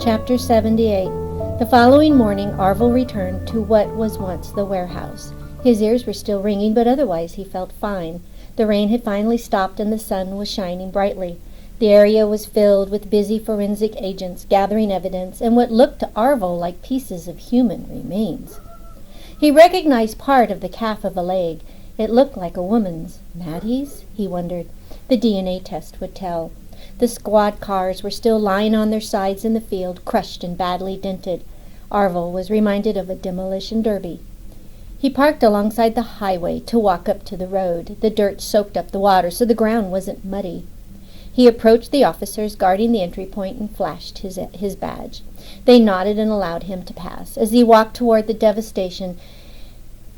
Chapter 78. The following morning, Arvel returned to what was once the warehouse. His ears were still ringing, but otherwise he felt fine. The rain had finally stopped and the sun was shining brightly. The area was filled with busy forensic agents gathering evidence and what looked to Arvel like pieces of human remains. He recognized part of the calf of a leg. It looked like a woman's. Maddie's? He wondered. The DNA test would tell. The squad cars were still lying on their sides in the field, crushed and badly dented. Arvel was reminded of a demolition derby. He parked alongside the highway to walk up to the road. The dirt soaked up the water, so the ground wasn't muddy. He approached the officers guarding the entry point and flashed his badge. They nodded and allowed him to pass. As he walked toward the devastation,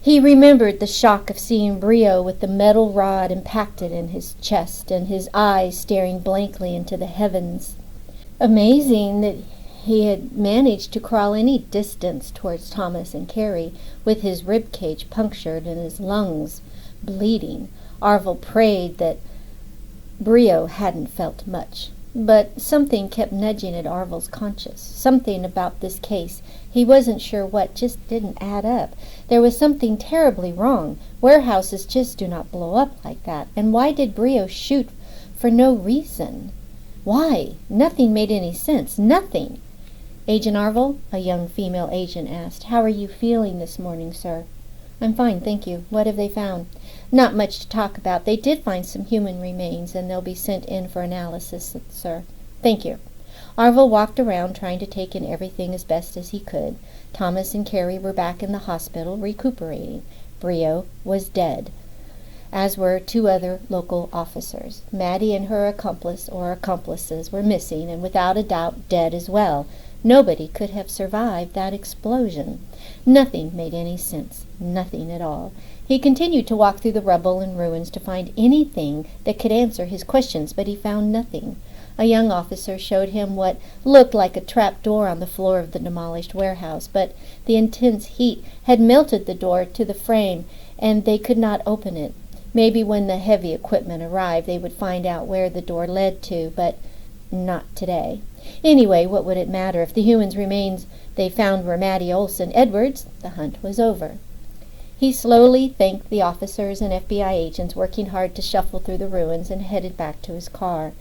he remembered the shock of seeing Brio with the metal rod impacted in his chest and his eyes staring blankly into the heavens. Amazing that he had managed to crawl any distance towards Thomas and Carrie with his rib cage punctured and his lungs bleeding. Arvel prayed that Brio hadn't felt much. But something kept nudging at Arvel's conscience. Something about this case. He wasn't sure what, just didn't add up. There was something terribly wrong. Warehouses just do not blow up like that. And why did Brio shoot for no reason? Why? Nothing made any sense. Nothing. Agent Arvel, a young female agent asked. How are you feeling this morning, sir? I'm fine, thank you. What have they found? Not much to talk about. They did find some human remains, and they'll be sent in for analysis, sir. Thank you. Arvel walked around, trying to take in everything as best as he could. Thomas and Carrie were back in the hospital, recuperating. Brio was dead, as were two other local officers. Maddie and her accomplice or accomplices were missing, and without a doubt dead as well. Nobody could have survived that explosion. Nothing made any sense. Nothing at all. He continued to walk through the rubble and ruins to find anything that could answer his questions, but he found nothing. A young officer showed him what looked like a trap door on the floor of the demolished warehouse, but the intense heat had melted the door to the frame, and they could not open it. Maybe when the heavy equipment arrived, they would find out where the door led to, but not today. Anyway, what would it matter if the humans' remains they found were Maddie Olson Edwards? The hunt was over. He slowly thanked the officers and FBI agents working hard to shuffle through the ruins and headed back to his car.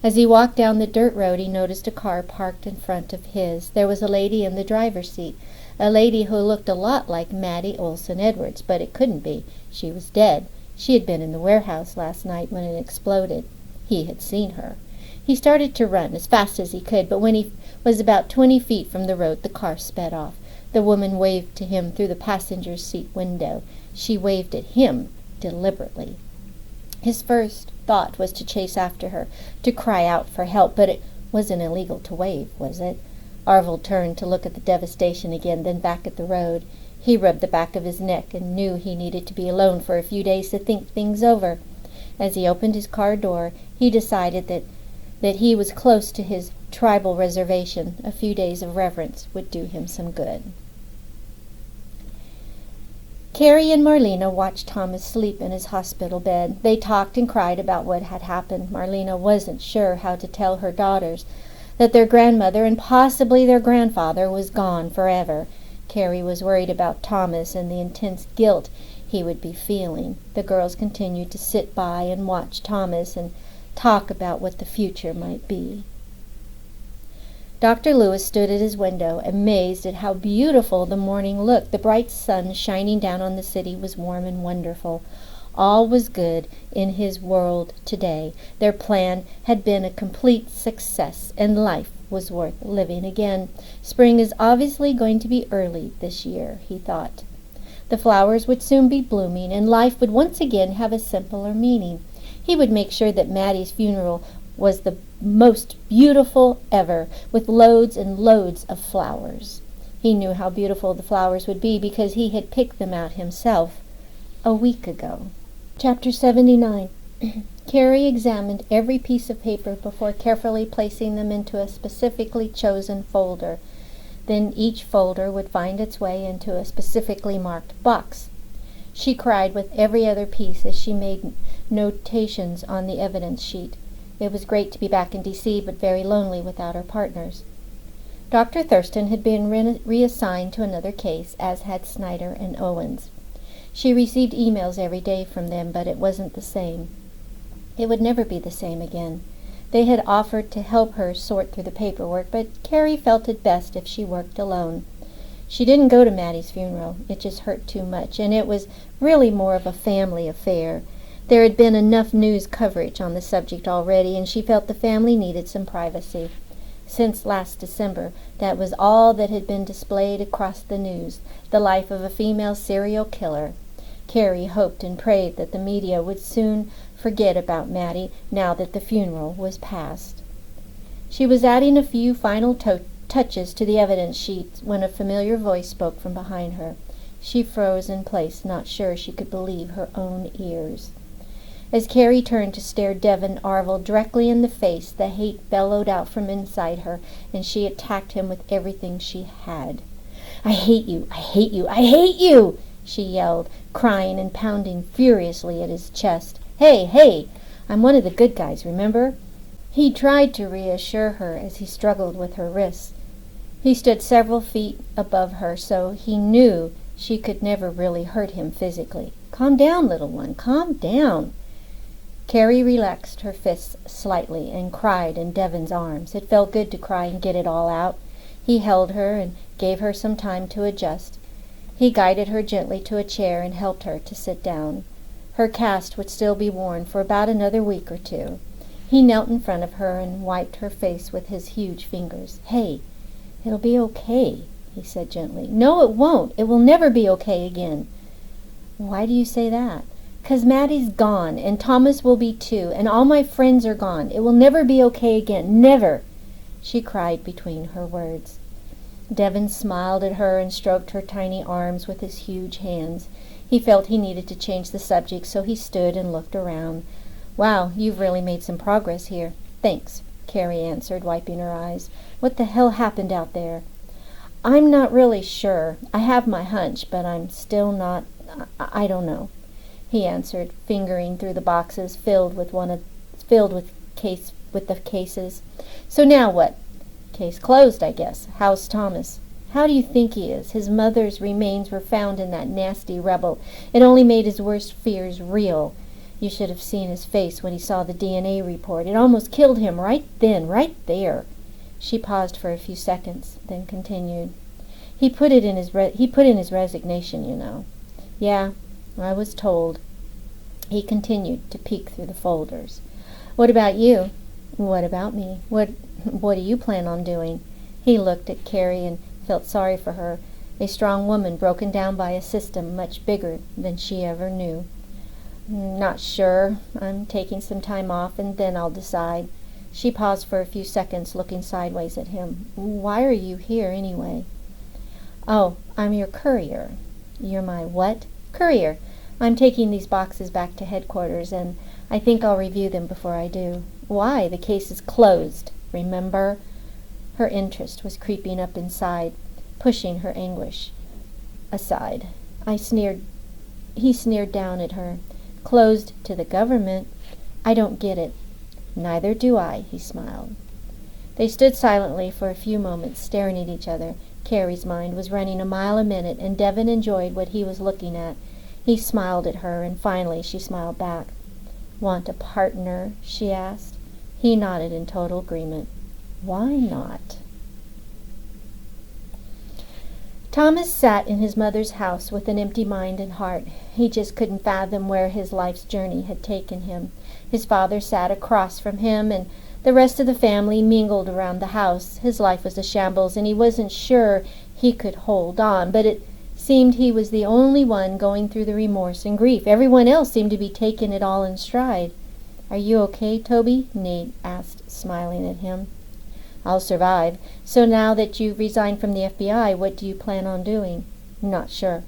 As he walked down the dirt road, he noticed a car parked in front of his. There was a lady in the driver's seat, a lady who looked a lot like Maddie Olson Edwards, but it couldn't be. She was dead. She had been in the warehouse last night when it exploded. He had seen her. He started to run as fast as he could, but when he was about 20 feet from the road, the car sped off. The woman waved to him through the passenger seat window. She waved at him deliberately. His first thought was to chase after her, to cry out for help, but it wasn't illegal to wave, was it? Arvel turned to look at the devastation again, then back at the road. He rubbed the back of his neck and knew he needed to be alone for a few days to think things over. As he opened his car door, he decided that he was close to his tribal reservation. A few days of reverence would do him some good. Carrie and Marlena watched Thomas sleep in his hospital bed. They talked and cried about what had happened. Marlena wasn't sure how to tell her daughters that their grandmother and possibly their grandfather was gone forever. Carrie was worried about Thomas and the intense guilt he would be feeling. The girls continued to sit by and watch Thomas and talk about what the future might be. Dr. Lewis stood at his window, amazed at how beautiful the morning looked. The bright sun shining down on the city was warm and wonderful. All was good in his world today. Their plan had been a complete success, and life was worth living again. Spring is obviously going to be early this year, he thought. The flowers would soon be blooming, and life would once again have a simpler meaning. He would make sure that Maddie's funeral was the most beautiful ever, with loads and loads of flowers. He knew how beautiful the flowers would be because he had picked them out himself a week ago. Chapter 79. Carrie examined every piece of paper before carefully placing them into a specifically chosen folder. Then each folder would find its way into a specifically marked box. She cried with every other piece as she made notations on the evidence sheet. It was great to be back in D.C., but very lonely without her partners. Dr. Thurston had been reassigned to another case, as had Snyder and Owens. She received emails every day from them, but it wasn't the same. It would never be the same again. They had offered to help her sort through the paperwork, but Carrie felt it best if she worked alone. She didn't go to Mattie's funeral. It just hurt too much, and it was really more of a family affair. There had been enough news coverage on the subject already, and she felt the family needed some privacy. Since last December, that was all that had been displayed across the news, the life of a female serial killer. Carrie hoped and prayed that the media would soon forget about Mattie now that the funeral was past. She was adding a few final touches to the evidence sheet when a familiar voice spoke from behind her. She froze in place, not sure she could believe her own ears. As Carrie turned to stare Devin Arville directly in the face, the hate bellowed out from inside her, and she attacked him with everything she had. "I hate you! I hate you! I hate you!" she yelled, crying and pounding furiously at his chest. "Hey, hey! I'm one of the good guys, remember?" He tried to reassure her as he struggled with her wrists. He stood several feet above her, so he knew she could never really hurt him physically. "Calm down, little one, calm down." Carrie relaxed her fists slightly and cried in Devin's arms. It felt good to cry and get it all out. He held her and gave her some time to adjust. He guided her gently to a chair and helped her to sit down. Her cast would still be worn for about another week or two. He knelt in front of her and wiped her face with his huge fingers. "Hey, it'll be okay," he said gently. "No, it won't. It will never be okay again." "Why do you say that?" "'Cause Mattie's gone, and Thomas will be too, and all my friends are gone. It will never be okay again. Never!" She cried between her words. Devin smiled at her and stroked her tiny arms with his huge hands. He felt he needed to change the subject, so he stood and looked around. "Wow, you've really made some progress here." "Thanks," Carrie answered, wiping her eyes. "What the hell happened out there?" "I'm not really sure. I have my hunch, but I'm still not... I don't know," he answered, fingering through the boxes filled with the cases. "So now what?" "Case closed, I guess. How's Thomas?" "How do you think he is? His mother's remains were found in that nasty rubble. It only made his worst fears real. You should have seen his face when he saw the DNA report. It almost killed him right then, right there." She paused for a few seconds, then continued. He put in his resignation, you know." "Yeah, I was told." He continued to peek through the folders. "What about you?" "What about me? What do you plan on doing?" He looked at Carrie and felt sorry for her, a strong woman broken down by a system much bigger than she ever knew. "Not sure. I'm taking some time off, and then I'll decide." She paused for a few seconds, looking sideways at him. "Why are you here, anyway?" "Oh, I'm your courier." "You're my what?" "Courier. I'm taking these boxes back to headquarters, and I think I'll review them before I do." "Why? The case is closed, remember?" Her interest was creeping up inside, pushing her anguish aside. He sneered down at her. "Closed to the government? I don't get it." "Neither do I," he smiled. They stood silently for a few moments, staring at each other. Carrie's mind was running a mile a minute, and Devin enjoyed what he was looking at. He smiled at her, and finally she smiled back. "Want a partner?" she asked. He nodded in total agreement. Why not? Thomas sat in his mother's house with an empty mind and heart. He just couldn't fathom where his life's journey had taken him. His father sat across from him, and the rest of the family mingled around the house. His life was a shambles, and he wasn't sure he could hold on, but it seemed he was the only one going through the remorse and grief. Everyone else seemed to be taking it all in stride. "Are you okay, Toby?" Nate asked, smiling at him. "I'll survive. So now that you've resigned from the FBI, what do you plan on doing?" "Not sure."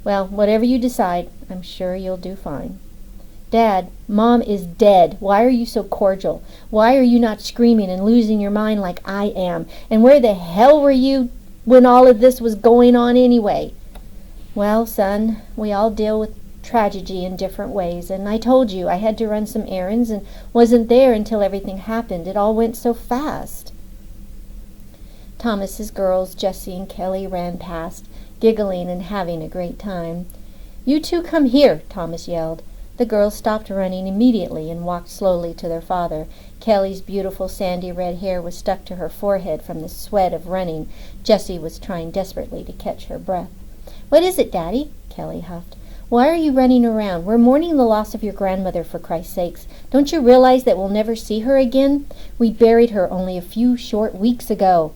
"Well, whatever you decide, I'm sure you'll do fine." "Dad, Mom is dead. Why are you so cordial? Why are you not screaming and losing your mind like I am? And where the hell were you when all of this was going on anyway?" "Well, son, we all deal with tragedy in different ways, and I told you I had to run some errands and wasn't there until everything happened. It all went so fast." Thomas's girls, Jessie and Kelly, ran past, giggling and having a great time. "You two come here," Thomas yelled. The girls stopped running immediately and walked slowly to their father. Kelly's beautiful sandy red hair was stuck to her forehead from the sweat of running. Jessie was trying desperately to catch her breath. "What is it, Daddy?" Kelly huffed. "Why are you running around? We're mourning the loss of your grandmother, for Christ's sakes. Don't you realize that we'll never see her again? We buried her only a few short weeks ago."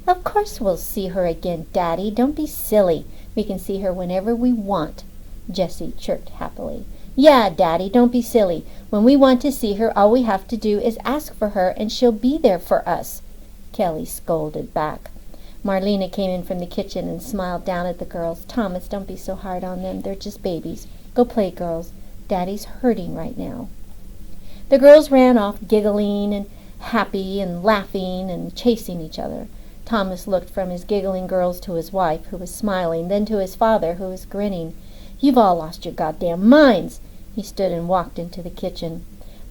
"Of course we'll see her again, Daddy. Don't be silly. We can see her whenever we want," Jessie chirped happily. "Yeah, Daddy, don't be silly. When we want to see her, all we have to do is ask for her, and she'll be there for us," Kelly scolded back. Marlena came in from the kitchen and smiled down at the girls. "Thomas, don't be so hard on them. They're just babies. Go play, girls. Daddy's hurting right now." The girls ran off, giggling and happy and laughing and chasing each other. Thomas looked from his giggling girls to his wife, who was smiling, then to his father, who was grinning. "You've all lost your goddamn minds!" He stood and walked into the kitchen.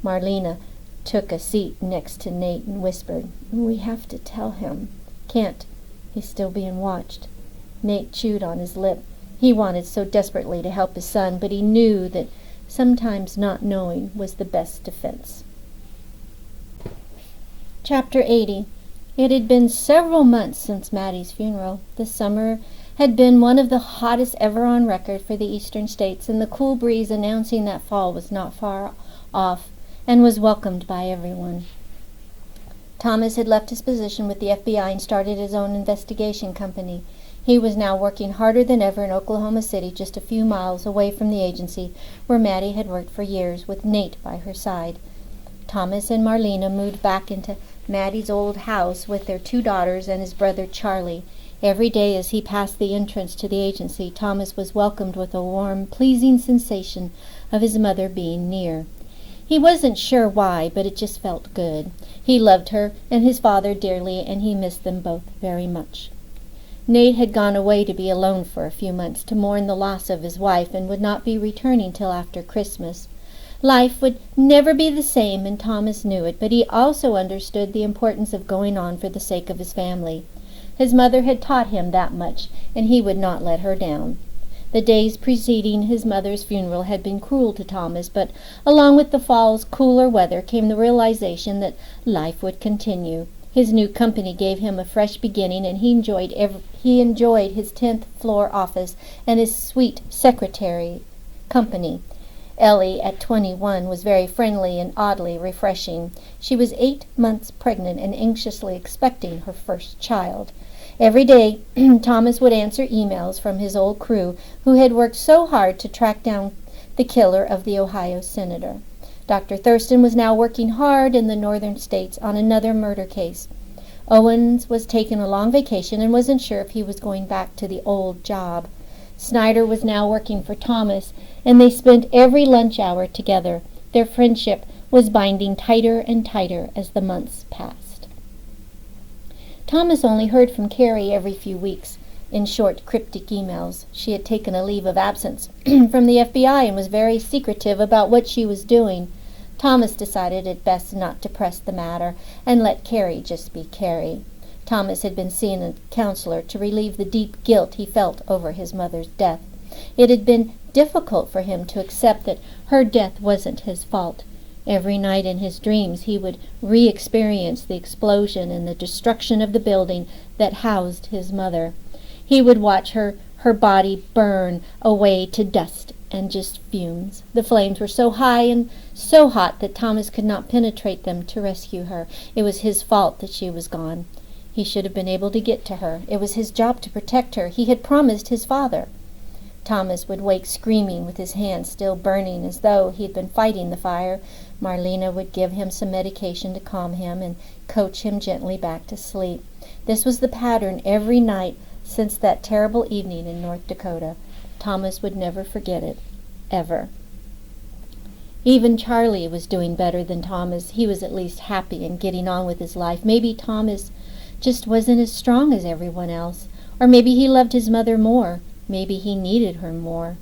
Marlena took a seat next to Nate and whispered, "We have to tell him." "Can't. He's still being watched." Nate chewed on his lip. He wanted so desperately to help his son, but he knew that sometimes not knowing was the best defense. Chapter 80. It had been several months since Maddie's funeral. The summer had been one of the hottest ever on record for the eastern states, and the cool breeze announcing that fall was not far off and was welcomed by everyone. Thomas had left his position with the FBI and started his own investigation company. He was now working harder than ever in Oklahoma City, just a few miles away from the agency where Maddie had worked for years, with Nate by her side. Thomas and Marlena moved back into Maddie's old house with their 2 daughters and his brother Charlie. Every day as he passed the entrance to the agency, Thomas was welcomed with a warm, pleasing sensation of his mother being near. He wasn't sure why, but it just felt good. He loved her and his father dearly, and he missed them both very much. Nate had gone away to be alone for a few months to mourn the loss of his wife, and would not be returning till after Christmas. Life would never be the same, and Thomas knew it, but he also understood the importance of going on for the sake of his family. His mother had taught him that much, and he would not let her down. The days preceding his mother's funeral had been cruel to Thomas, but along with the fall's cooler weather came the realization that life would continue. His new company gave him a fresh beginning, and he enjoyed his 10th floor office and his sweet secretary company. Ellie, at 21, was very friendly and oddly refreshing. She was 8 months pregnant and anxiously expecting her first child. Every day, Thomas would answer emails from his old crew, who had worked so hard to track down the killer of the Ohio senator. Dr. Thurston was now working hard in the northern states on another murder case. Owens was taking a long vacation and wasn't sure if he was going back to the old job. Snyder was now working for Thomas, and they spent every lunch hour together. Their friendship was binding tighter and tighter as the months passed. Thomas only heard from Carrie every few weeks in short, cryptic emails. She had taken a leave of absence from the FBI and was very secretive about what she was doing. Thomas decided it best not to press the matter and let Carrie just be Carrie. Thomas had been seeing a counselor to relieve the deep guilt he felt over his mother's death. It had been difficult for him to accept that her death wasn't his fault. Every night in his dreams he would re-experience the explosion and the destruction of the building that housed his mother. He would watch her body burn away to dust and just fumes. The flames were so high and so hot that Thomas could not penetrate them to rescue her. It was his fault that she was gone. He should have been able to get to her. It was his job to protect her. He had promised his father. Thomas would wake screaming with his hands still burning as though he had been fighting the fire. Marlena would give him some medication to calm him and coach him gently back to sleep. This was the pattern every night since that terrible evening in North Dakota. Thomas would never forget it, ever. Even Charlie was doing better than Thomas. He was at least happy and getting on with his life. Maybe Thomas just wasn't as strong as everyone else. Or maybe he loved his mother more. Maybe he needed her more.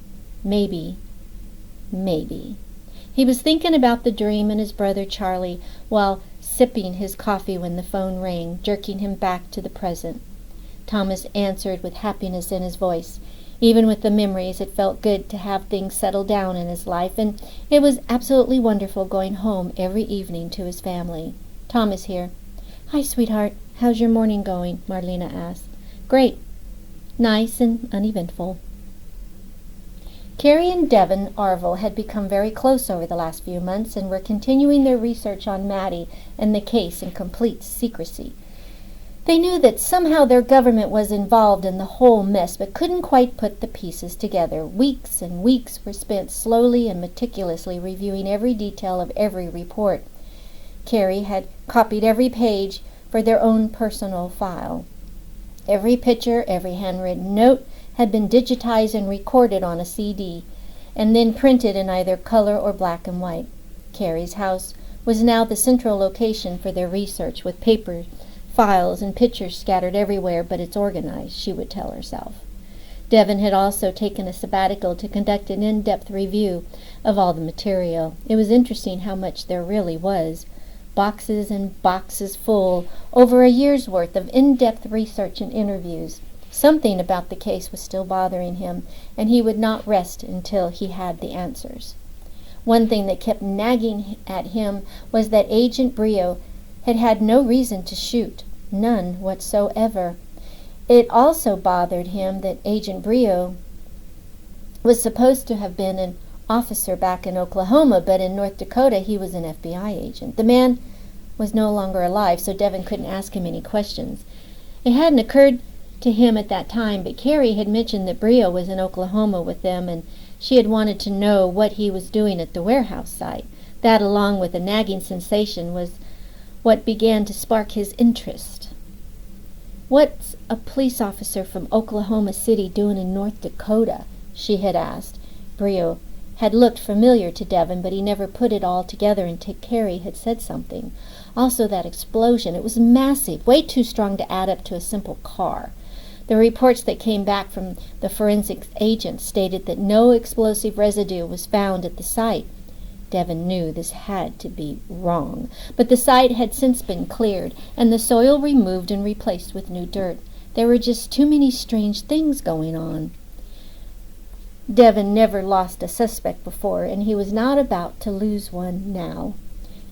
Maybe. He was thinking about the dream and his brother Charlie while sipping his coffee when the phone rang, jerking him back to the present. Thomas answered with happiness in his voice. Even with the memories, it felt good to have things settle down in his life, and it was absolutely wonderful going home every evening to his family. Thomas here. Hi, sweetheart. How's your morning going? Marlena asked. Great. Nice and uneventful. Carrie and Devin Arville had become very close over the last few months and were continuing their research on Maddie and the case in complete secrecy. They knew that somehow their government was involved in the whole mess, but couldn't quite put the pieces together. Weeks and weeks were spent slowly and meticulously reviewing every detail of every report. Carrie had copied every page for their own personal file. Every picture, every handwritten note had been digitized and recorded on a CD, and then printed in either color or black and white. Carrie's house was now the central location for their research, with papers, files, and pictures scattered everywhere, but it's organized, she would tell herself. Devin had also taken a sabbatical to conduct an in-depth review of all the material. It was interesting how much there really was. Boxes and boxes full, over a year's worth of in-depth research and interviews. Something about the case was still bothering him, and he would not rest until he had the answers. One thing that kept nagging at him was that Agent Brio had had no reason to shoot, none whatsoever. It also bothered him that Agent Brio was supposed to have been an officer back in Oklahoma, but in North Dakota he was an FBI agent. The man was no longer alive, so Devin couldn't ask him any questions. It hadn't occurred to him at that time, but Carrie had mentioned that Brio was in Oklahoma with them, and she had wanted to know what he was doing at the warehouse site. That, along with a nagging sensation, was what began to spark his interest. What's a police officer from Oklahoma City doing in North Dakota? She had asked. Brio had looked familiar to Devin, but he never put it all together until Carrie had said something. Also, that explosion. It was massive, way too strong to add up to a simple car. The reports that came back from the forensic agents stated that no explosive residue was found at the site. Devin knew this had to be wrong, but the site had since been cleared and the soil removed and replaced with new dirt. There were just too many strange things going on. Devin never lost a suspect before, and he was not about to lose one now.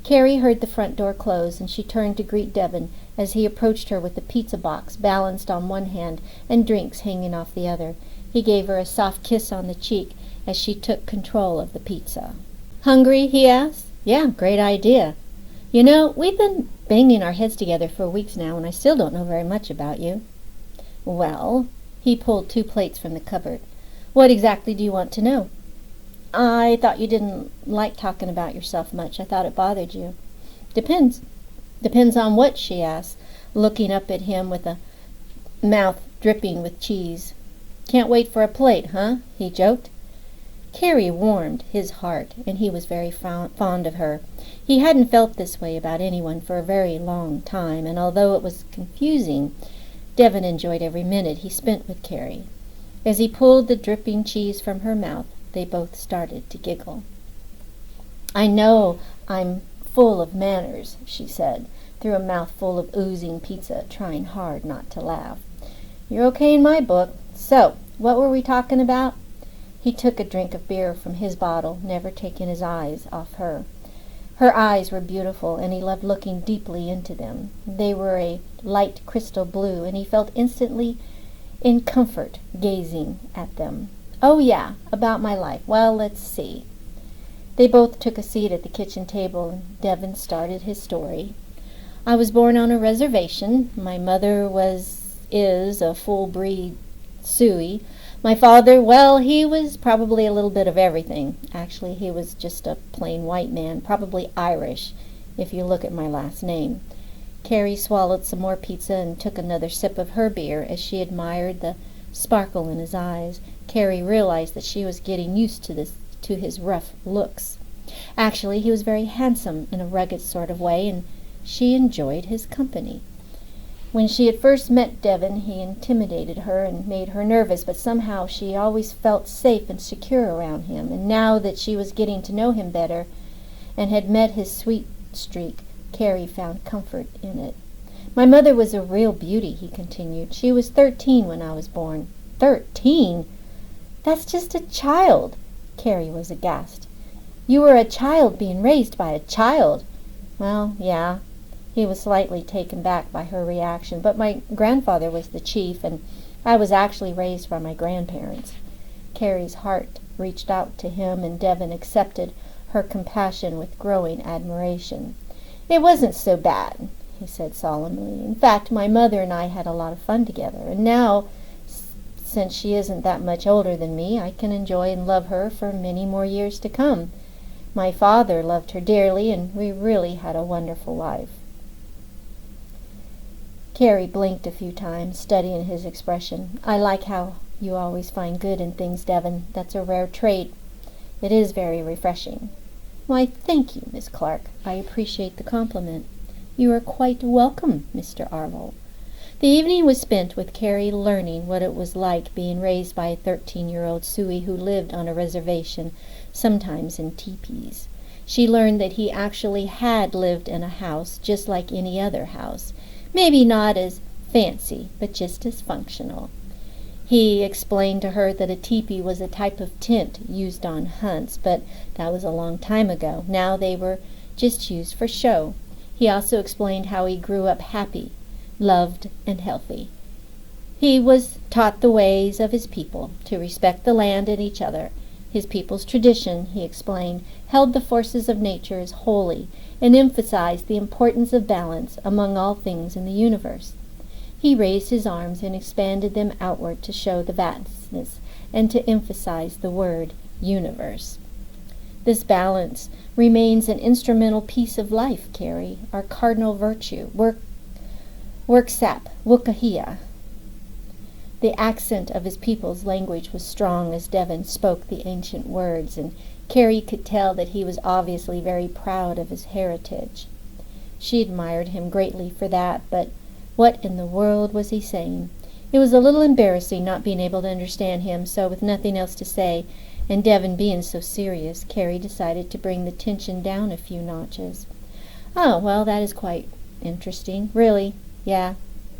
Carrie heard the front door close, and she turned to greet Devin as he approached her with the pizza box balanced on one hand and drinks hanging off the other. He gave her a soft kiss on the cheek as she took control of the pizza. Hungry? He asked. Yeah, great idea. You know, we've been banging our heads together for weeks now, and I still don't know very much about you. Well, he pulled 2 plates from the cupboard. What exactly do you want to know? I thought you didn't like talking about yourself much. I thought it bothered you. Depends. Depends on what? She asked, looking up at him with a mouth dripping with cheese. Can't wait for a plate, huh? He joked. Carrie warmed his heart, and he was very fond of her. He hadn't felt this way about anyone for a very long time, and although it was confusing, Devin enjoyed every minute he spent with Carrie. As he pulled the dripping cheese from her mouth, they both started to giggle. I know I'm full of manners, she said, through a mouthful of oozing pizza, trying hard not to laugh. You're okay in my book. So, what were we talking about? He took a drink of beer from his bottle, never taking his eyes off her. Her eyes were beautiful, and he loved looking deeply into them. They were a light crystal blue, and he felt instantly in comfort gazing at them. Oh, yeah, about my life. Well, let's see. They both took a seat at the kitchen table, and Devin started his story. I was born on a reservation. My mother is a full-breed Sioux. My father, well, he was probably a little bit of everything. Actually, he was just a plain white man, probably Irish, if you look at my last name. Carrie swallowed some more pizza and took another sip of her beer as she admired the sparkle in his eyes. Carrie realized that she was getting used to his rough looks. Actually, he was very handsome in a rugged sort of way, and she enjoyed his company. When she had first met Devin, he intimidated her and made her nervous, but somehow she always felt safe and secure around him. And now that she was getting to know him better and had met his sweet streak, Carrie found comfort in it. My mother was a real beauty, he continued. She was 13 when I was born. 13? That's just a child. Carrie was aghast. You were a child being raised by a child. Well, yeah. He was slightly taken back by her reaction, but my grandfather was the chief, and I was actually raised by my grandparents. Carrie's heart reached out to him, and Devon accepted her compassion with growing admiration. It wasn't so bad, he said solemnly. In fact, my mother and I had a lot of fun together, and now, since she isn't that much older than me, I can enjoy and love her for many more years to come. My father loved her dearly, and we really had a wonderful life. Carrie blinked a few times, studying his expression. I like how you always find good in things, Devon. That's a rare trait. It is very refreshing. Why, thank you, Miss Clark. I appreciate the compliment. You are quite welcome, Mr. Arvell. The evening was spent with Carrie learning what it was like being raised by a 13-year-old Sioux who lived on a reservation, sometimes in teepees. She learned that he actually had lived in a house just like any other house. Maybe not as fancy, but just as functional. He explained to her that a teepee was a type of tent used on hunts, but that was a long time ago. Now they were just used for show. He also explained how he grew up happy, loved, and healthy. He was taught the ways of his people, to respect the land and each other. His people's tradition, he explained, held the forces of nature as holy and emphasized the importance of balance among all things in the universe. He raised his arms and expanded them outward to show the vastness and to emphasize the word universe. This balance remains an instrumental piece of life, Carrie, our cardinal virtue, worksap, wukahia. The accent of his people's language was strong as Devon spoke the ancient words, and Carrie could tell that he was obviously very proud of his heritage. She admired him greatly for that, but what in the world was he saying? It was a little embarrassing not being able to understand him, so with nothing else to say, and Devon being so serious, Carrie decided to bring the tension down a few notches. Oh, well, that is quite interesting. Really? Yeah,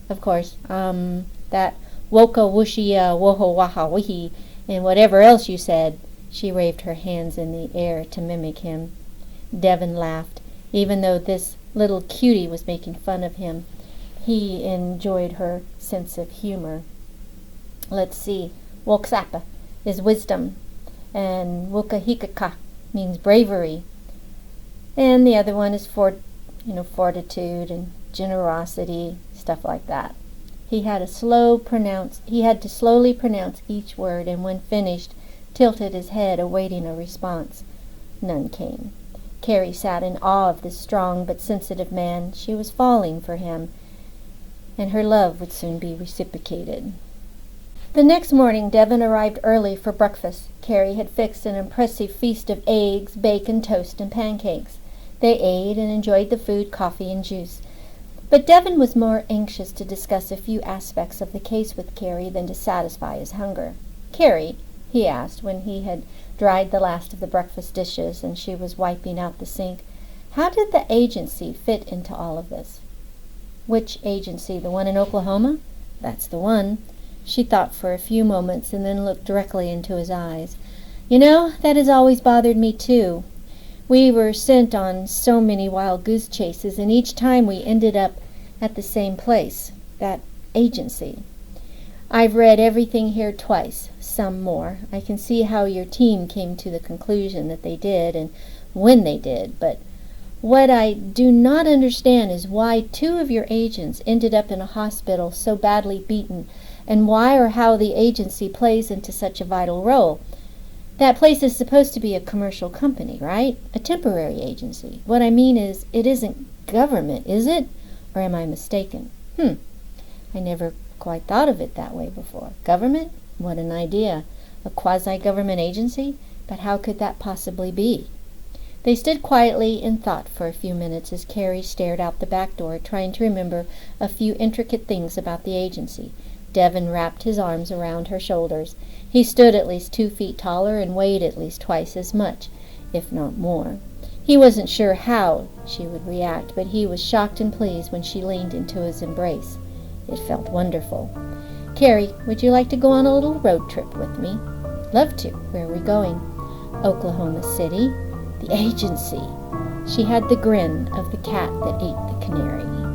of course. That woka wushia woho waha wihi and whatever else you said. She waved her hands in the air to mimic him. Devon laughed. Even though this little cutie was making fun of him, he enjoyed her sense of humor. Let's see. Woksapa is wisdom, and wukahikaka means bravery. And the other one is fortitude and generosity, stuff like that. He had to slowly pronounce each word, and when finished, tilted his head, awaiting a response. None came. Carrie sat in awe of this strong but sensitive man. She was falling for him, and her love would soon be reciprocated. The next morning, Devon arrived early for breakfast. Carrie had fixed an impressive feast of eggs, bacon, toast, and pancakes. They ate and enjoyed the food, coffee, and juice. But Devon was more anxious to discuss a few aspects of the case with Carrie than to satisfy his hunger. Carrie, he asked when he had dried the last of the breakfast dishes and she was wiping out the sink, how did the agency fit into all of this? Which agency? The one in Oklahoma? That's the one. She thought for a few moments and then looked directly into his eyes. You know, that has always bothered me too. We were sent on so many wild goose chases, and each time we ended up at the same place, that agency. I've read everything here twice, some more. I can see how your team came to the conclusion that they did and when they did, but what I do not understand is why 2 of your agents ended up in a hospital so badly beaten, and why or how the agency plays into such a vital role. That place is supposed to be a commercial company, right? A temporary agency. What I mean is, it isn't government, is it? Or am I mistaken? I never quite thought of it that way before. Government? What an idea. A quasi-government agency? But how could that possibly be? They stood quietly in thought for a few minutes as Carrie stared out the back door, trying to remember a few intricate things about the agency. Devon wrapped his arms around her shoulders. He stood at least 2 feet taller and weighed at least twice as much, if not more. He wasn't sure how she would react, but he was shocked and pleased when she leaned into his embrace. It felt wonderful. "Carrie, would you like to go on a little road trip with me?" "Love to. Where are we going?" "Oklahoma City. The agency." She had the grin of the cat that ate the canary.